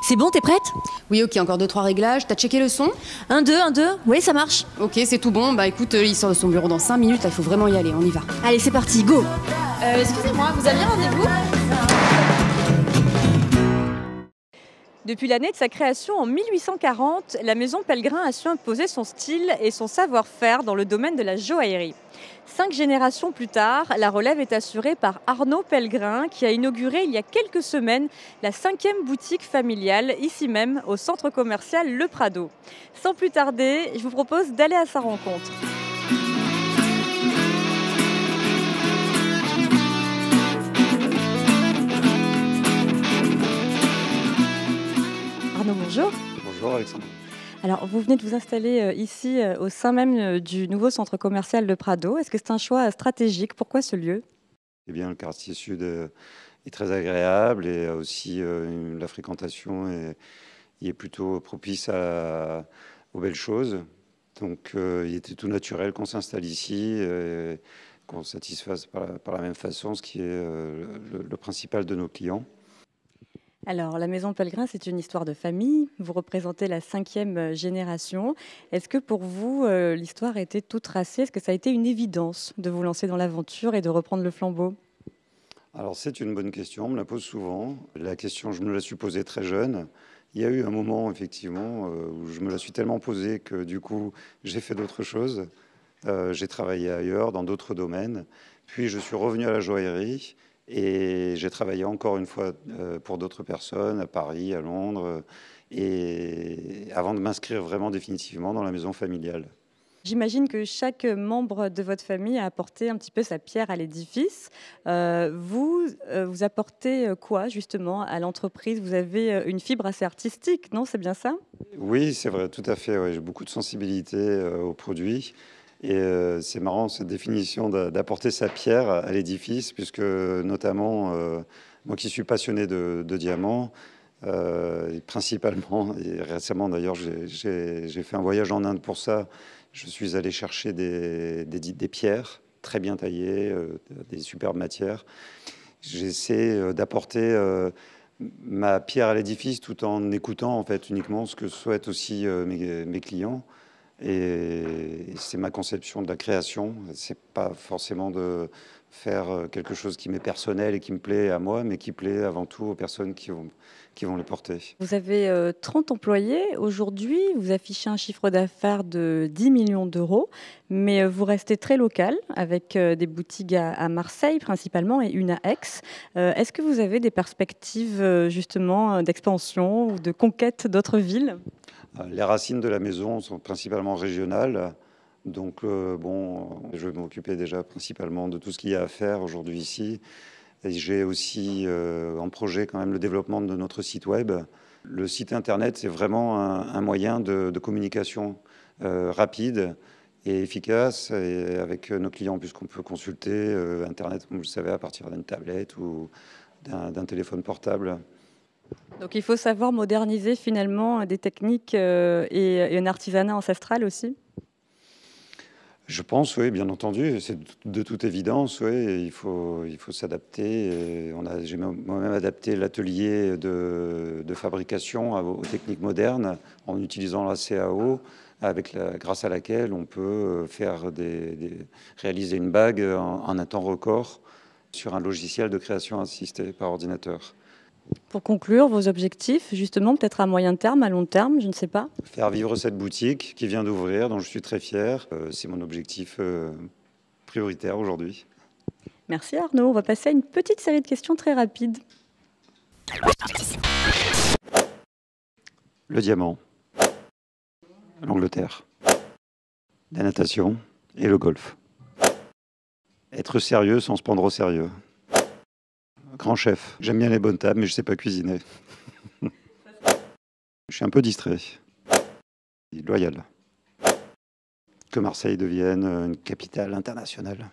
C'est bon, t'es prête? Oui, ok, encore 2-3 réglages. T'as checké le son? 1, 2, 1, 2. Oui, ça marche. Ok, c'est tout bon. Bah écoute, il sort de son bureau dans 5 minutes, là, il faut vraiment y aller, on y va. Allez, c'est parti, go. Excusez-moi, vous aviez rendez-vous? Depuis l'année de sa création en 1840, la maison Pellegrin a su imposer son style et son savoir-faire dans le domaine de la joaillerie. 5 générations plus tard, la relève est assurée par Arnaud Pellegrin qui a inauguré il y a quelques semaines la 5e boutique familiale, ici même au centre commercial Le Prado. Sans plus tarder, je vous propose d'aller à sa rencontre. Arnaud, bonjour. Bonjour Alexandre. Alors, vous venez de vous installer ici au sein même du nouveau centre commercial Le Prado. Est-ce que c'est un choix stratégique? Pourquoi ce lieu? Eh bien, le quartier sud est très agréable et aussi la fréquentation y est plutôt propice aux belles choses. Donc, il était tout naturel qu'on s'installe ici et qu'on satisfasse par la même façon, ce qui est le principal de nos clients. Alors, la maison Pellegrin, c'est une histoire de famille. Vous représentez la 5e génération. Est-ce que pour vous, l'histoire a été toute tracée? Est-ce que ça a été une évidence de vous lancer dans l'aventure et de reprendre le flambeau? Alors, c'est une bonne question, on me la pose souvent. La question, je me la suis posée très jeune. Il y a eu un moment, effectivement, où je me la suis tellement posée que du coup, j'ai fait d'autres choses. J'ai travaillé ailleurs, dans d'autres domaines. Puis, je suis revenu à la joaillerie. Et j'ai travaillé encore une fois pour d'autres personnes, à Paris, à Londres, et avant de m'inscrire vraiment définitivement dans la maison familiale. J'imagine que chaque membre de votre famille a apporté un petit peu sa pierre à l'édifice. Vous apportez quoi justement à l'entreprise? Vous avez une fibre assez artistique, non? C'est bien ça? Oui, c'est vrai, tout à fait. Ouais, j'ai beaucoup de sensibilité aux produits. Et c'est marrant cette définition d'apporter sa pierre à l'édifice, puisque notamment, moi qui suis passionné de diamants, et principalement, et récemment d'ailleurs, j'ai fait un voyage en Inde pour ça. Je suis allé chercher des pierres très bien taillées, des superbes matières. J'essaie d'apporter ma pierre à l'édifice tout en écoutant en fait uniquement ce que souhaitent aussi mes clients. Et c'est ma conception de la création. C'est pas forcément de faire quelque chose qui m'est personnel et qui me plaît à moi, mais qui plaît avant tout aux personnes qui vont les porter. Vous avez 30 employés aujourd'hui, vous affichez un chiffre d'affaires de 10 millions d'euros, mais vous restez très local avec des boutiques à Marseille principalement et une à Aix. Est-ce que vous avez des perspectives justement d'expansion ou de conquête d'autres villes? Les racines de la maison sont principalement régionales. Donc, bon, je vais m'occuper déjà principalement de tout ce qu'il y a à faire aujourd'hui ici. Et j'ai aussi en projet quand même le développement de notre site web. Le site internet, c'est vraiment un moyen de communication rapide et efficace et avec nos clients, puisqu'on peut consulter internet, comme vous le savez, à partir d'une tablette ou d'un téléphone portable. Donc il faut savoir moderniser finalement des techniques et un artisanat ancestral aussi. Je pense, oui, bien entendu, c'est de toute évidence, oui, il faut s'adapter. J'ai moi-même adapté l'atelier de fabrication aux techniques modernes en utilisant la CAO, grâce à laquelle on peut réaliser une bague en un temps record sur un logiciel de création assistée par ordinateur. Pour conclure, vos objectifs, justement, peut-être à moyen terme, à long terme, je ne sais pas. Faire vivre cette boutique qui vient d'ouvrir, dont je suis très fier. C'est mon objectif prioritaire aujourd'hui. Merci Arnaud. On va passer à une petite série de questions très rapides. Le diamant, l'Angleterre, la natation et le golf. Être sérieux sans se prendre au sérieux. Grand chef. J'aime bien les bonnes tables, mais je ne sais pas cuisiner. Je suis un peu distrait. Loyal. Que Marseille devienne une capitale internationale.